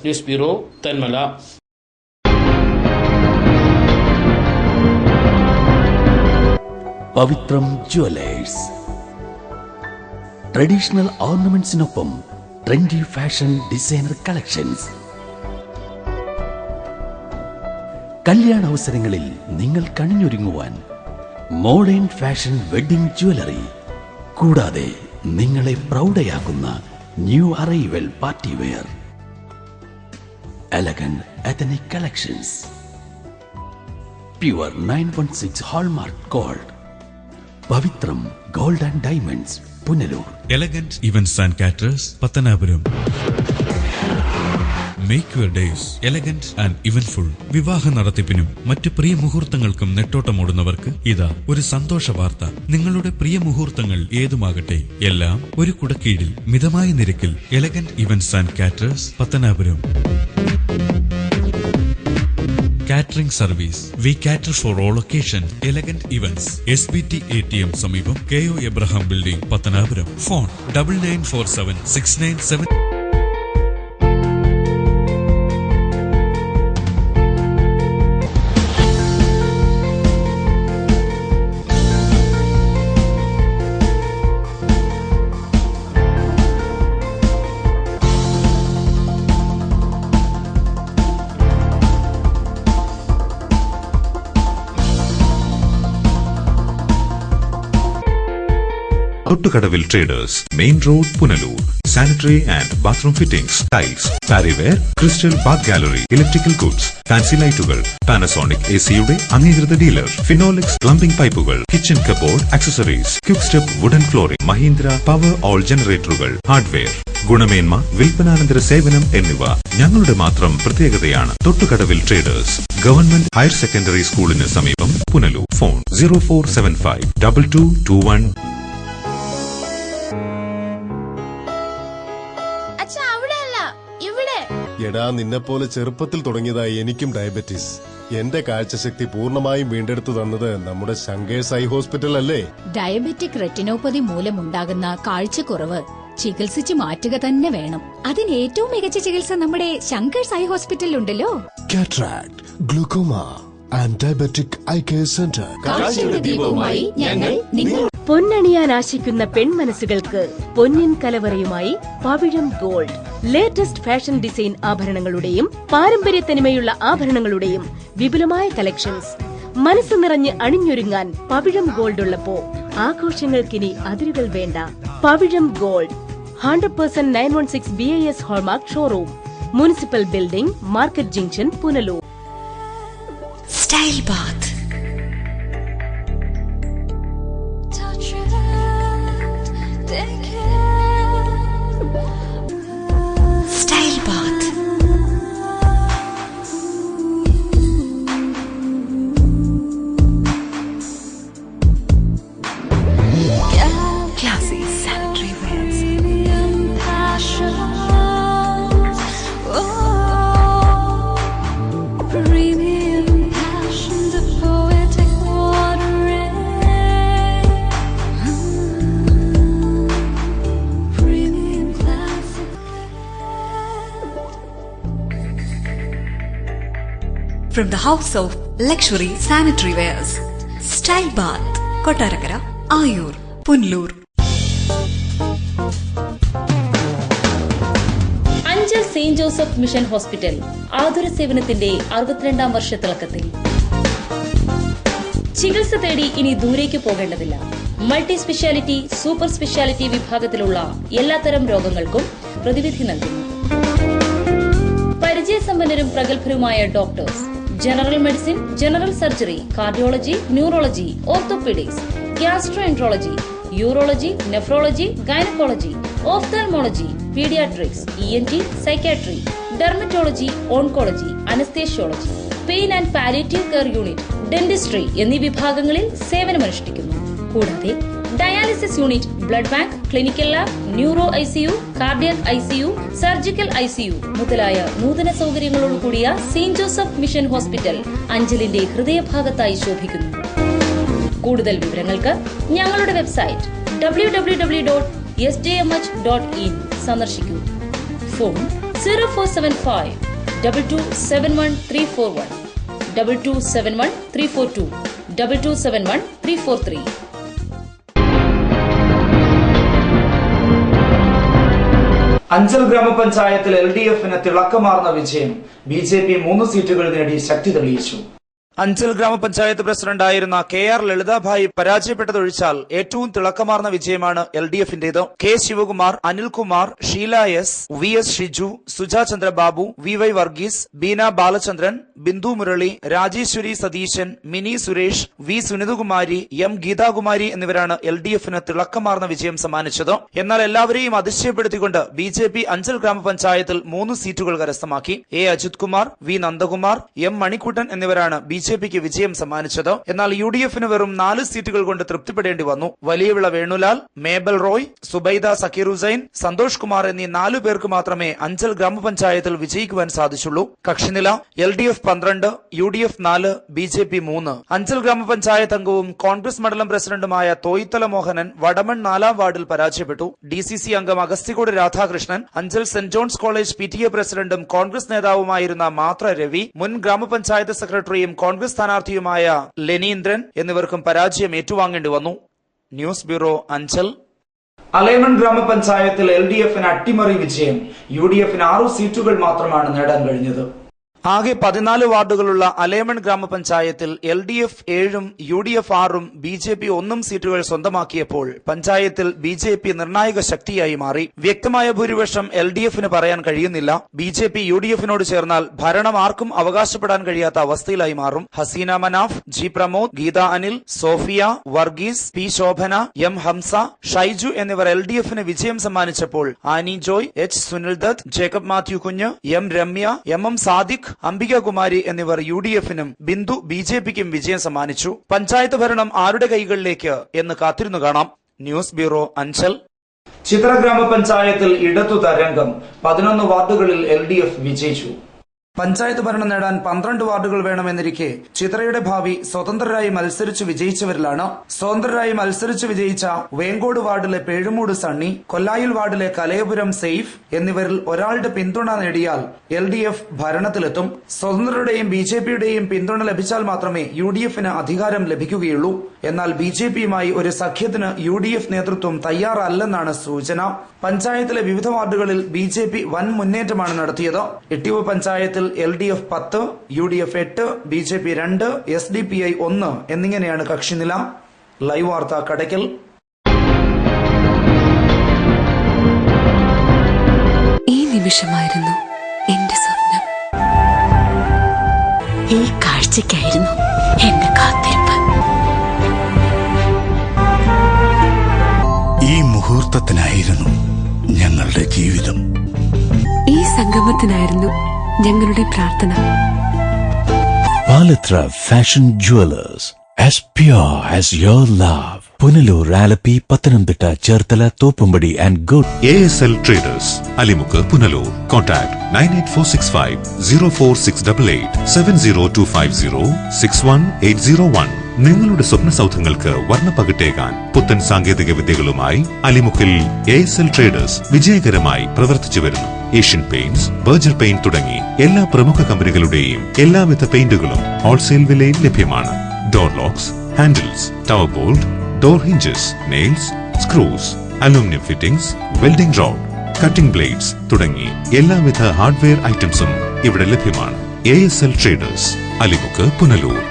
News bureau, Thenmala. Pavithram jewellers. Traditional ഓർണമെന്റ്സിനൊപ്പം ട്രെൻഡി ഫാഷൻ ഡിസൈനർ കളക്ഷൻസ്. കല്യാണ അവസരങ്ങളിൽ നിങ്ങൾ കണിഞ്ഞൊരുങ്ങുവാൻ മോഡേൺ ഫാഷൻ വെഡിംഗ് ജ്വല്ലറി, കൂടാതെ നിങ്ങളെ പ്രൗഢയാക്കുന്ന new arrival party wear, elegant ethnic collections, pure 916 hallmark gold. Pavithram gold and diamonds, Punalur. Elegant events and caterers, Pathanapuram. Make your days elegant and eventful. വിവാഹ നടത്തിപ്പിനും മറ്റു പ്രിയ മുഹൂർത്തങ്ങൾക്കും നെട്ടോട്ടമോടുന്നവർക്ക് ഇതാ ഒരു സന്തോഷ വാർത്ത. നിങ്ങളുടെ പ്രിയ മുഹൂർത്തങ്ങൾ ഏതുമാകട്ടെ, എല്ലാം ഒരു കുടക്കീഴിൽ മിതമായ നിരക്കിൽ. Elegant events and caterers, Pathanapuram. Catering service. We cater for all occasions. Elegant events. SBT ATM സമീപം, KO Abraham Building, Pathanapuram. Phone 9947 697. Thottukadavil traders, main road, Punalur. Sanitary and bathroom fittings, tiles, Parryware, crystal bath gallery, electrical goods, fancy ലൈറ്റുകൾ, Panasonic എസിയുടെ അംഗീകൃത dealer, Finolex plumbing പൈപ്പുകൾ, kitchen cupboard accessories, quick step wooden flooring, Mahindra Powerol ജനറേറ്ററുകൾ, hardware, ഗുണമേന്മ, വിൽപ്പനാനന്തര സേവനം എന്നിവ ഞങ്ങളുടെ മാത്രം പ്രത്യേകതയാണ്. Thottukadavil traders, government higher secondary സ്കൂളിന് സമീപം, പുനലൂർ. ഫോൺ 0475 2221. എടാ, നിന്നെപ്പോലെ ചെറുപ്പത്തിൽ തുടങ്ങിയതായി എനിക്കും ഡയബറ്റീസ്. എന്റെ കാഴ്ചശക്തി പൂർണ്ണമായും വീണ്ടെടുത്തു തന്നത് നമ്മുടെ ശങ്കേഴ്സ് ഐ ഹോസ്പിറ്റൽ അല്ലേ? ഡയബറ്റിക് റെറ്റിനോപ്പതി മൂലമുണ്ടാകുന്ന കാഴ്ചക്കുറവ് ചികിത്സിച്ച് മാറ്റുക തന്നെ വേണം. അതിന് ഏറ്റവും മികച്ച ചികിത്സ നമ്മുടെ ശങ്കേഴ്സ് ഐ ഹോസ്പിറ്റലിൽ ഉണ്ടല്ലോ. Cataract, glaucoma and diabetic eye care centre. പൊന്നണിയാൻ ആശിക്കുന്ന പെൺമനസ്സുകൾക്ക് പൊന്നിൻ കലവറയുമായി Pavizham gold. Latest fashion design ആഭരണങ്ങളുടെയും പാരമ്പര്യ തനിമയുള്ള ആഭരണങ്ങളുടെയും വിപുലമായ കളക്ഷൻസ്. മനസ്സ് നിറഞ്ഞ് അണിഞ്ഞൊരുങ്ങാൻ പവിഴം ഗോൾഡ് ഉള്ളപ്പോ ആഘോഷങ്ങൾക്കിനി അതിരുകൾ വേണ്ട. Pavizham gold 100% 916 BIS hallmark showroom, municipal building, market junction, Punalur. Style bath. Style bath. Classy sanitary wears. Premium passion, the poetic watering. Premium classic. From the house of luxury sanitary wears, Style Bath, Kottarakara, Ayur, Punlur. Anchal Saint Joseph Mission hospital ആതുര സേവനത്തിന്റെ 62ാം വർഷത്തിളക്കത്തിൽ. ചികിത്സ തേടി ഇനി ദൂരേക്ക് പോകേണ്ടതില്ല. Multi speciality, super speciality വിഭാഗത്തിലുള്ള എല്ലാത്തരം രോഗങ്ങൾക്കും പ്രതിവിധി നൽകുന്നു. പരിചയസമ്പന്നരും പ്രഗത്ഭരുമായ doctors, general medicine, general surgery, cardiology, neurology, orthopaedics, gastroenterology, urology, nephrology, gynaecology, ophthalmology, paediatrics, ENT, psychiatry, dermatology, oncology, anaesthesiology, pain and palliative care unit, dentistry എന്നീ വിഭാഗങ്ങളിൽ സേവനമനുഷ്ഠിക്കുന്നു. കൂടാതെ dialysis unit, blood bank, clinical lab, neuro ICU, cardiac ICU, surgical ICU മുതലായ നൂതന സൗകര്യങ്ങളോടുകൂടിയ Saint Joseph Mission Hospital അഞ്ചലിന്റെ ഹൃദയഭാഗത്തായി ശോഭിക്കുന്നു. കൂടുതൽ വിവരങ്ങൾക്ക് ഞങ്ങളുടെ വെബ്സൈറ്റ് www.sjmh.in സന്ദർശിക്കൂ. ഫോൺ 0475 2271341, 2271342, 2271343. അഞ്ചൽ ഗ്രാമപഞ്ചായത്തിൽ LDFന് തിളക്കമാർന്ന വിജയം. BJP 3 സീറ്റുകൾ നേടി ശക്തി തെളിയിച്ചു. അഞ്ചൽ ഗ്രാമപഞ്ചായത്ത് പ്രസിഡന്റായിരുന്ന KR ലളിതാഭായി പരാജയപ്പെട്ടതൊഴിച്ചാൽ ഏറ്റവും തിളക്കമാർന്ന വിജയമാണ് LDFന്റേത്. K Sivakumar, Anilkumar, Sheela S, VS Shiju, Suja Chandrababu, VY Varghese, Beena Balachandran, Bindu Murali, Rajeshwari Satheesan, Mini Suresh, V Sunithakumari, M Geethakumari എന്നിവരാണ് LDFന് തിളക്കമാർന്ന വിജയം സമ്മാനിച്ചത്. എന്നാൽ എല്ലാവരെയും അതിശയപ്പെടുത്തിക്കൊണ്ട് BJP അഞ്ചൽ ഗ്രാമപഞ്ചായത്തിൽ 3 സീറ്റുകൾ കരസ്ഥമാക്കി. A Ajith Kumar, V Nandakumar, M Manikuttan എന്നിവരാണ് BJPക്ക് വിജയം സമ്മാനിച്ചത്. എന്നാൽ UDFന് വെറും 4 സീറ്റുകൾ കൊണ്ട് തൃപ്തിപ്പെടേണ്ടി വന്നു. വലിയവിള വേണുലാൽ, മേബൽ റോയ്, സുബൈദ സക്കീർ ഹുസൈൻ, സന്തോഷ് കുമാർ എന്നീ 4 പേർക്ക് മാത്രമേ അഞ്ചൽ ഗ്രാമപഞ്ചായത്തിൽ വിജയിക്കുവാൻ സാധിച്ചുള്ളൂ. കക്ഷിനില LDF 12, UDF 4, BJP 3. അഞ്ചൽ ഗ്രാമപഞ്ചായത്ത് അംഗവും കോൺഗ്രസ് മണ്ഡലം പ്രസിഡന്റുമായ തോയിത്തല മോഹനൻ വടമൺ 4ാം വാർഡിൽ പരാജയപ്പെട്ടു. DCC അംഗം Agasthikode Radhakrishnan, Anchal Saint John's College PTA പ്രസിഡന്റും കോൺഗ്രസ് നേതാവുമായിരുന്ന മാത്ര രവി, മുൻ ഗ്രാമപഞ്ചായത്ത് സെക്രട്ടറിയും കോൺഗ്രസ് സ്ഥാനാർത്ഥിയുമായ ലെനീന്ദ്രൻ എന്നിവർക്കും പരാജയം ഏറ്റുവാങ്ങേണ്ടി വന്നു. News bureau, Anchal. അലൈമൺ ഗ്രാമപഞ്ചായത്തിൽ LDFന് അട്ടിമറി വിജയം. UDFന് 6 സീറ്റുകൾ മാത്രമാണ് നേടാൻ കഴിഞ്ഞത്. ആകെ 14 വാർഡുകളുള്ള അലേമൺ ഗ്രാമപഞ്ചായത്തിൽ LDF 7ഉം UDF 6ഉം BJP 1 സീറ്റുകൾ സ്വന്തമാക്കിയപ്പോൾ പഞ്ചായത്തിൽ BJP നിർണായക ശക്തിയായി മാറി. വ്യക്തമായ ഭൂരിപക്ഷം LDFന് പറയാൻ കഴിയുന്നില്ല. BJP UDFനോട് ചേർന്നാൽ ഭരണം ആർക്കും അവകാശപ്പെടാൻ കഴിയാത്ത അവസ്ഥയിലായി മാറും. Haseena Manaf, G Pramod, Geetha Anil, Sophia, Varghese, P Shobhana, M Hamsa, Shaiju എന്നിവർ LDFന് വിജയം സമ്മാനിച്ചപ്പോൾ Annie Joy, H Sunil Dutt, Jacob Mathew Kunju, M Ramya, MM Sadiq, Ambika Kumari എന്നിവർ UDFനും ബിന്ദു BJPക്കും വിജയം സമ്മാനിച്ചു. പഞ്ചായത്ത് ഭരണം ആരുടെ കൈകളിലേക്ക് എന്ന് കാത്തിരുന്നു കാണാം. News bureau, Anchal. ചിത്ര ഗ്രാമപഞ്ചായത്തിൽ ഇടതു തരംഗം. 11 വാർഡുകളിൽ LDF വിജയിച്ചു. പഞ്ചായത്ത് ഭരണം നേടാൻ 12 വാർഡുകൾ വേണമെന്നിരിക്കെ ചിത്രയുടെ ഭാവി സ്വതന്ത്രരായി മത്സരിച്ച് വിജയിച്ചവരിലാണ്. സ്വതന്ത്രരായി മത്സരിച്ച് വിജയിച്ച വേങ്കോട് വാർഡിലെ പേഴുമൂട് സണ്ണി, കൊല്ലായിൽ വാർഡിലെ കലയപുരം സെയ്ഫ് എന്നിവരിൽ ഒരാളുടെ പിന്തുണ നേടിയാൽ LDF ഭരണത്തിലെത്തും. സ്വതന്ത്രരുടെയും BJPയുടെയും പിന്തുണ ലഭിച്ചാൽ മാത്രമേ UDFന് അധികാരം ലഭിക്കുകയുള്ളൂ. എന്നാൽ BJPയുമായി ഒരു സഖ്യത്തിന് UDF നേതൃത്വം തയ്യാറല്ലെന്നാണ് സൂചന. പഞ്ചായത്തിലെ വിവിധ വാർഡുകളിൽ BJP വൻ മുന്നേറ്റമാണ് നടത്തിയത്. ഇട്ടിവ പഞ്ചായത്തിൽ LDF 10, UDF 8, BJP 2, SDPI 1 എന്നിങ്ങനെയാണ് കക്ഷിനില. ലൈവ് വാർത്ത, കടയ്ക്കൽ. ഈ നിമിഷമായിരുന്നു എന്റെ സ്വപ്നം. ഈ കാഴ്ചയ്ക്കായിരുന്നു എന്റെ കാത്തിരിപ്പ്. ഈ മുഹൂർത്തത്തിനായിരുന്നു ഞങ്ങളുടെ ജീവിതം. ഈ സംഗമത്തിനായിരുന്നു ഞങ്ങളുടെ പ്രാർത്ഥന. Palathra fashion jewellers, as pure as your love. Punalur, Alleppey, Pathanamthitta, Cherthala, Thoppumpady and good. ASL Traders, Alimukku, Punalur. Contact 98465 04688 70250 61801. നിങ്ങളുടെ സ്വപ്ന സൗധങ്ങൾക്ക് വർണ്ണപ്പകിട്ടേകാൻ പുത്തൻ സാങ്കേതിക വിദ്യകളുമായി അലിമുക്കിൽ ASL Traders വിജയകരമായി പ്രവർത്തിച്ചു വരുന്നു. ഏഷ്യൻ പെയിന്റ്സ്, ബർജർ പെയിന്റ് തുടങ്ങി എല്ലാ പ്രമുഖ കമ്പനികളുടെയും എല്ലാവിധ പെയിന്റുകളും ഹോൾസെയിൽ വിലയിൽ ലഭ്യമാണ്. Door locks, handles, tower bolt, door hinges, nails, screws, aluminium fittings, welding road, cutting blades തുടങ്ങി എല്ലാവിധ ഹാർഡ്വെയർ ഐറ്റംസും ഇവിടെ ലഭ്യമാണ്. ASL Traders, Alimukku, Punalur.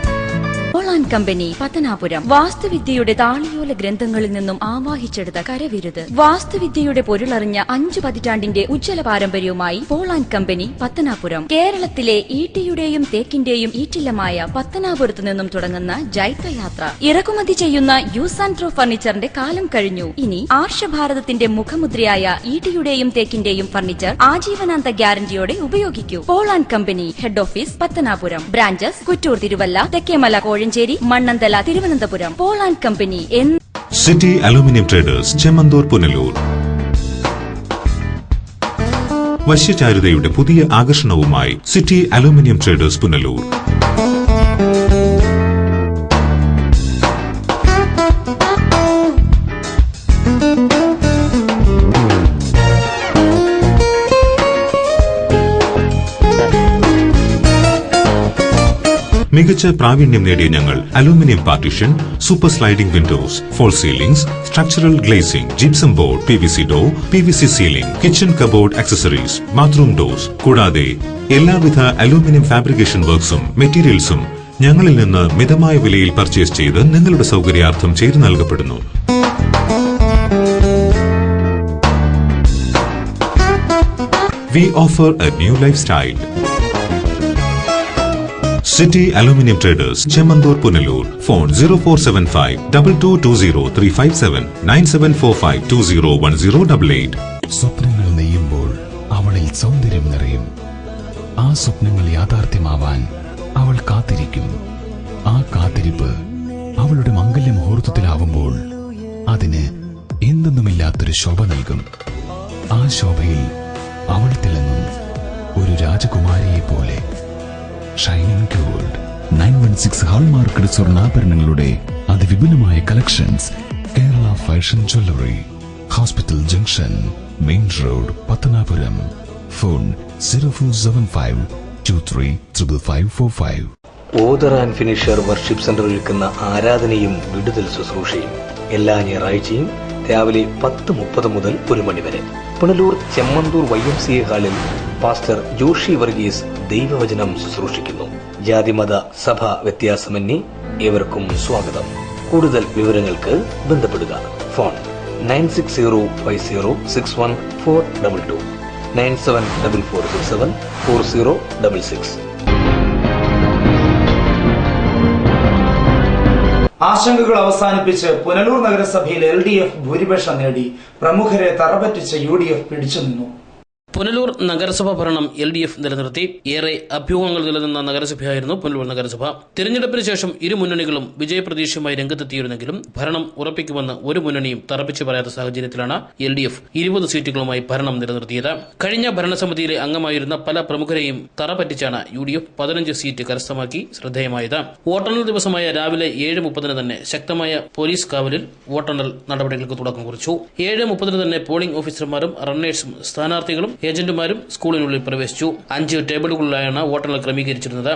Company, Pathanapuram. വാസ്തുവിദ്യയുടെ താളിയോല ഗ്രന്ഥങ്ങളിൽ നിന്നും ആവാഹിച്ചെടുത്ത കരവിരുത്. വാസ്തുവിദ്യയുടെ പൊരുളറിഞ്ഞ 5 പതിറ്റാണ്ടിന്റെ ഉജ്ജ്വല പാരമ്പര്യവുമായി പോൾ ആൻഡ് കമ്പനി, പത്തനാപുരം. കേരളത്തിലെ ഈട്ടിയുടെയും തേക്കിന്റെയും ഈറ്റില്ലമായ പത്തനാപുരത്ത് നിന്നും തുടങ്ങുന്ന ജൈത്രയാത്ര. ഇറക്കുമതി ചെയ്യുന്ന യൂസ് ആൻഡ് ത്രോ ഫർണിച്ചറിന്റെ കാലം കഴിഞ്ഞു. ഇനി ആർഷഭാരതത്തിന്റെ മുഖമുദ്രയായ ഈട്ടിയുടെയും തേക്കിന്റെയും ഫർണിച്ചർ ആജീവനാന്ത ഗ്യാരണ്ടിയോടെ ഉപയോഗിക്കൂ. Paul and company, head office Pathanapuram, branches Kuttoor, Thiruvalla, Thekkemala, Kozhencherry, Mannanthala, Thiruvananthapuram. Paul and company. City aluminium traders, Chemmanthoor, Punalur. വശ്യചാരുതയുടെ പുതിയ ആകർഷണവുമായി സിറ്റി അലൂമിനിയം ട്രേഡേഴ്സ്, പുനലൂർ. മികച്ച പ്രാവീണ്യം നേടിയ ഞങ്ങൾ aluminium partition, super sliding windows, false ceilings, structural glazing, gypsum board, PVC door, PVC ceiling, kitchen cupboard accessories, bathroom doors കൂടാതെ എല്ലാവിധ aluminium fabrication വർക്ക്സും മെറ്റീരിയൽസും ഞങ്ങളിൽ നിന്ന് മിതമായ വിലയിൽ പർച്ചേസ് ചെയ്ത് നിങ്ങളുടെ സൗകര്യാർത്ഥം ചെയ്തു നൽകപ്പെടുന്നു. We offer a new lifestyle. City Aluminium Traders, Chemandur, Punalur. Phone 0475 2220 9745 201088. സ്വപ്നങ്ങൾ നെയ്യുമ്പോൾ അവളിൽ സൗന്ദര്യം നിറയും. ആ സ്വപ്നങ്ങൾ യാഥാർത്ഥ്യമാവാൻ അവൾ കാത്തിരിക്കും. ആ കാത്തിരിപ്പ് അവളുടെ മംഗല്യ മുഹൂർത്തത്തിലാവുമ്പോൾ അതിന് എന്തെന്നുമില്ലാത്തൊരു ശോഭ നൽകും. ആ ശോഭയിൽ അവൾ തിളങ്ങും ഒരു രാജകുമാരിയെ പോലെ. ഷൈനിങ് ഗോൾഡ് 916 ഹാൾമാർക്കഡ് സ്വർണ്ണാഭരണങ്ങളുടെ അതിവിപുലമായ collections. Kerala fashion jewellery, hospital junction, main road, Pathanapuram. Phone 0475 235545. Author and finisher worship സെന്ററിൽ നിൽക്കുന്ന ആരാധനയും വിടുതൽ ശുശ്രൂഷയും എല്ലാ ഞായറാഴ്ചയും രാവിലെ 10:30 മുതൽ 1 മണി വരെ പുനലൂർ ചെമ്മന്തൂർ YMCA ഹാളിൽ പാസ്റ്റർ ജോഷി വർഗീസ് ദൈവവചനം ശുശ്രൂഷിക്കുന്നു. ജാതിമത സഭ വ്യത്യാസമന്യേ ഏവർക്കും സ്വാഗതം. കൂടുതൽ വിവരങ്ങൾക്ക് ബന്ധപ്പെടുക. ഫോൺ 9605061422 9744674066. ആശങ്കകൾ അവസാനിപ്പിച്ച് പുനലൂർ നഗരസഭയിൽ LDF ഭൂരിപക്ഷം നേടി. പ്രമുഖരെ തറപറ്റിച്ച് UDF പിടിച്ചുനിന്നു. പുനലൂർ നഗരസഭ ഭരണം LDF നിലനിർത്തി. ഏറെ അഭ്യൂഹങ്ങൾ നിലനിന്ന നഗരസഭയായിരുന്നു പുനലൂർ നഗരസഭ. തിരഞ്ഞെടുപ്പിന് ശേഷം ഇരു മുന്നണികളും വിജയപ്രതീക്ഷയുമായി രംഗത്തെത്തിയിരുന്നെങ്കിലും ഭരണം ഉറപ്പിക്കുമെന്ന് ഒരു മുന്നണിയും തറപ്പിച്ചു പറയാത്ത സാഹചര്യത്തിലാണ് LDF 20 സീറ്റുകളുമായി ഭരണം നിലനിർത്തിയത്. കഴിഞ്ഞ ഭരണസമിതിയിലെ അംഗമായിരുന്ന പല പ്രമുഖരെയും തറപറ്റിച്ചാണ് UDF 15 സീറ്റ് കരസ്ഥമാക്കി ശ്രദ്ധേയമായത്. വോട്ടെണ്ണൽ ദിവസമായ രാവിലെ 7:30 തന്നെ ശക്തമായ പോലീസ് കാവലിൽ വോട്ടെണ്ണൽ നടപടികൾക്ക് തുടക്കം കുറിച്ചു. 7:30 തന്നെ പോളിംഗ് ഓഫീസർമാരും റണ്ണേഴ്സും സ്ഥാനാർത്ഥികളും ഏജന്റുമാരും സ്കൂളിനുള്ളിൽ പ്രവേശിച്ചു. 5 ടേബിളുകളിലായാണ് വോട്ടെണ്ണൽ ക്രമീകരിച്ചിരുന്നത്.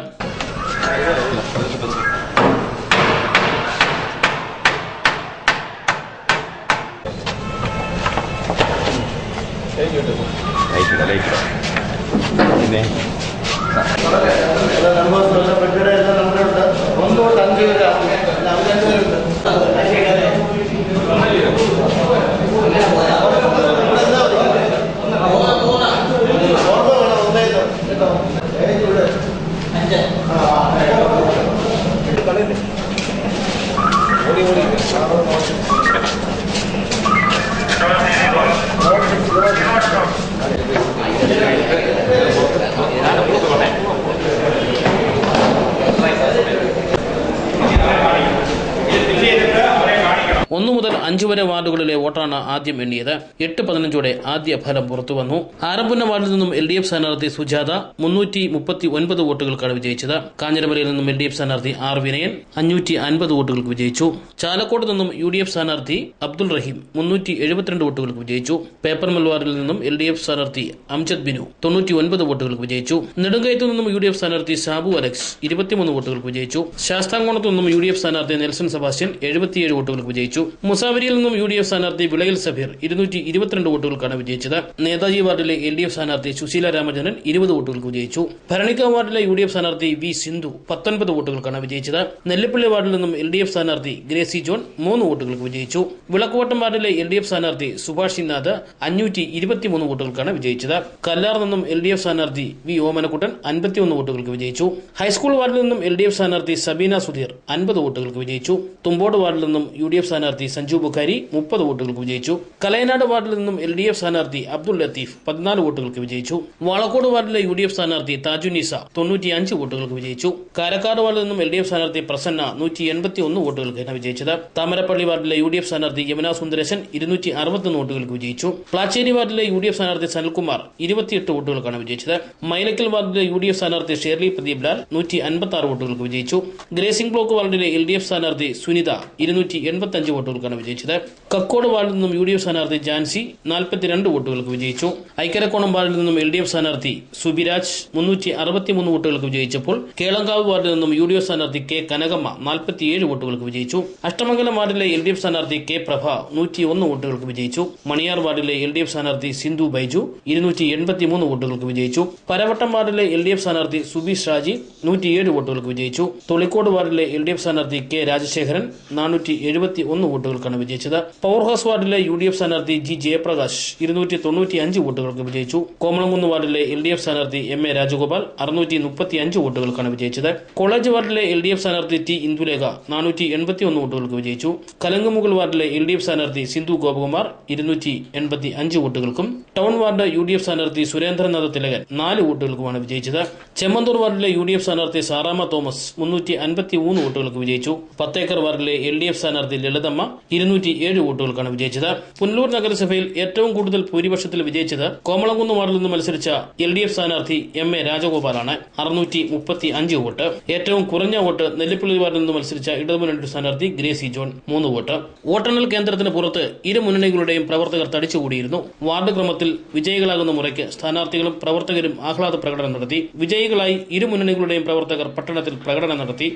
ഒന്നു മുതൽ 5 വരെ വാർഡുകളിലെ വോട്ടാണ് ആദ്യം എണ്ണിയത്. 8:15 ആദ്യ ഫലം പുറത്തുവന്നു. ആരംപുന്ന വാർഡിൽ നിന്നും LDF സ്ഥാനാർത്ഥി സുജാത 339 വോട്ടുകൾക്കാണ് വിജയിച്ചത്. കാഞ്ഞിരമലയിൽ നിന്നും LDF സ്ഥാനാർത്ഥി R വിനയൻ 550 വോട്ടുകൾക്ക് വിജയിച്ചു. ചാലക്കോട് നിന്നും UDF സ്ഥാനാർത്ഥി അബ്ദുൾ റഹീം 372 വോട്ടുകൾക്ക് വിജയിച്ചു. പേപ്പർമൽ വാർഡിൽ നിന്നും LDF സ്ഥാനാർത്ഥി അംജദ് ബിനു 99 വോട്ടുകൾക്ക് വിജയിച്ചു. നെടുങ്കയത്തു നിന്നും UDF സ്ഥാനാർത്ഥി സാബു അലക്സ് 23 വോട്ടുകൾക്ക് വിജയിച്ചു. ശാസ്താംകോണത്തു നിന്നും UDF സ്ഥാനാർത്ഥി നെൽസൺ സെബാസ്റ്റ്യൻ 77 വോട്ടുകൾക്ക് വിജയിച്ചു. മുസാവരിയിൽ നിന്നും UDF സ്ഥാനാർത്ഥി വിളയിൽ സഫീർ 222 വോട്ടുകൾക്കാണ് വിജയിച്ചത്. നേതാജി വാർഡിലെ LDF സ്ഥാനാർത്ഥി സുശീല രാമചന്ദ്രൻ 20 വോട്ടുകൾക്ക് വിജയിച്ചു. ഭരണിക്കാവ് വാർഡിലെ UDF സ്ഥാനാർത്ഥി വി സിന്ധു 19 വോട്ടുകൾക്കാണ് വിജയിച്ചത്. നെല്ലിപ്പള്ളി വാർഡിൽ നിന്നും LDF സ്ഥാനാർത്ഥി ഗ്രേസി ജോൺ 3 വോട്ടുകൾക്ക് വിജയിച്ചു. വിളക്കുവട്ടം വാർഡിലെ LDF സ്ഥാനാർത്ഥി സുഭാഷ് നാഥ് 523 വോട്ടുകൾക്കാണ് വിജയിച്ചത്. കല്ലാർ നിന്നും LDF സ്ഥാനാർത്ഥി വി ഓമനക്കുട്ടൻ 51 വോട്ടുകൾക്ക് വിജയിച്ചു. ഹൈസ്കൂൾ വാർഡിൽ നിന്നും LDF സ്ഥാനാർത്ഥി സബീന സുധീർ 50 വോട്ടുകൾക്ക് വിജയിച്ചു. തുമ്പോട് വാർഡിൽ നിന്നും UDF സ്ഥാനാർത്ഥി സഞ്ജു ബുഖാരി 30 വോട്ടുകൾക്ക് വിജയിച്ചു. കലയനാട് വാർഡിൽ നിന്നും LDF സ്ഥാനാർത്ഥി അബ്ദുൾ ലത്തീഫ് 14 വോട്ടുകൾക്ക് വിജയിച്ചു. വാളക്കോട് വാർഡിലെ UDF സ്ഥാനാർത്ഥി താജുനിസ 95 വോട്ടുകൾക്ക് വിജയിച്ചു. കാരക്കാട് വാർഡിൽ നിന്നും LDF സ്ഥാനാർത്ഥി പ്രസന്ന 181 വോട്ടുകൾക്കാണ് വിജയിച്ചത്. താമരപ്പള്ളി വാർഡിലെ UDF സ്ഥാനാർത്ഥി യമുന സുന്ദരേശൻ 261 വോട്ടുകൾക്ക് വിജയിച്ചു. പ്ലാച്ചേരി വാർഡിലെ UDF സ്ഥാനാർത്ഥി സനൽകുമാർ 28 വോട്ടുകൾക്കാണ് വിജയിച്ചത്. മൈലക്കൽ വാർഡിലെ UDF സ്ഥാനാർത്ഥി ഷേർലി പ്രദീപ് ലാൽ 156 വോട്ടുകൾക്ക് വിജയിച്ചു. ഗ്രേസിംഗ് ബ്ലോക്ക് വാർഡിലെ LDF സ്ഥാനാർത്ഥി സുനിത 285 വോട്ടുകൾക്കാണ് വിജയിച്ചത്. കക്കോട് വാർഡിൽ നിന്നും UDF സ്ഥാനാർത്ഥി ജാൻസി 42 വോട്ടുകൾക്ക് വിജയിച്ചു. ഐക്കരക്കോണം വാർഡിൽ നിന്നും LDF സ്ഥാനാർത്ഥി സുബിരാജ് 363 വോട്ടുകൾക്ക് വിജയിച്ചപ്പോൾ കേളങ്കാവ് വാർഡിൽ നിന്നും UDF സ്ഥാനാർത്ഥി കെ കനകമ്മ 47 വോട്ടുകൾക്ക് വിജയിച്ചു. അഷ്ടമംഗലം വാർഡിലെ LDF സ്ഥാനാർത്ഥി കെ പ്രഭ 101 വോട്ടുകൾക്ക് വിജയിച്ചു. മണിയാർ വാർഡിലെ LDF സ്ഥാനാർത്ഥി സിന്ധു ബൈജു 283 വോട്ടുകൾക്ക് വിജയിച്ചു. പരവട്ടം വാർഡിലെ LDF സ്ഥാനാർത്ഥി സുബീഷ് റാജി 107 വോട്ടുകൾക്ക് വിജയിച്ചു. തൊളിക്കോട് വാർഡിലെ LDF സ്ഥാനാർത്ഥി കെ രാജശേഖരൻ 471 വോട്ടുകൾക്കാണ് വിജയിച്ചത്. പവർ ഹൗസ് വാർഡിലെ UDF സ്ഥാനാർത്ഥി ജി ജയപ്രകാശ് 295 വോട്ടുകൾക്ക് വിജയിച്ചു. കോമളംകുന്ന് വാർഡിലെ LDF സ്ഥാനാർത്ഥി MA രാജഗോപാൽ 635 വോട്ടുകൾക്കാണ് വിജയിച്ചത്. കോളേജ് വാർഡിലെ LDF സ്ഥാനാർത്ഥി ടി ഇന്ദുലേഖ 481 വോട്ടുകൾക്ക് വിജയിച്ചു. കലങ്ങുമുകൾ വാർഡിലെ LDF സ്ഥാനാർത്ഥി സിന്ധു ഗോപകുമാർ 285 വോട്ടുകൾക്കും ടൗൺ വാർഡ് UDF സ്ഥാനാർത്ഥി സുരേന്ദ്രനാഥ് തിലകൻ 4 വോട്ടുകൾക്കുമാണ് വിജയിച്ചത്. ചെമ്മന്തൂർ വാർഡിലെ UDF സ്ഥാനാർത്ഥി സാറാമ തോമസ് 353 വോട്ടുകൾക്ക് വിജയിച്ചു. 10 ഏക്കർ വാർഡിലെ LDF സ്ഥാനാർത്ഥി ലളിതമ്മ 207 വോട്ടുകൾക്കാണ് വിജയിച്ചത്. പുനലൂർ നഗരസഭയിൽ ഏറ്റവും കൂടുതൽ ഭൂരിപക്ഷത്തിൽ വിജയിച്ചത് കോമളംകുന്ന് വാർഡിൽ നിന്ന് മത്സരിച്ച LDF സ്ഥാനാർത്ഥി MA രാജഗോപാലാണ് 635 വോട്ട്. ഏറ്റവും കുറഞ്ഞ വോട്ട് നെല്ലിപ്പള്ളി വാർഡിൽ നിന്ന് മത്സരിച്ച ഇടതുമുന്നണി സ്ഥാനാർത്ഥി ഗ്രേസി ജോൺ 3 വോട്ട്. വോട്ടെണ്ണൽ കേന്ദ്രത്തിന് പുറത്ത് ഇരു മുന്നണികളുടെയും പ്രവർത്തകർ തടിച്ചുകൂടിയിരുന്നു. വാർഡ് ക്രമത്തിൽ വിജയികളാകുന്ന മുറയ്ക്ക് സ്ഥാനാർത്ഥികളും പ്രവർത്തകരും ആഹ്ലാദ പ്രകടനം നടത്തി. വിജയികളായി ഇരു മുന്നണികളുടെയും പ്രവർത്തകർ പട്ടണത്തിൽ പ്രകടനം നടത്തി.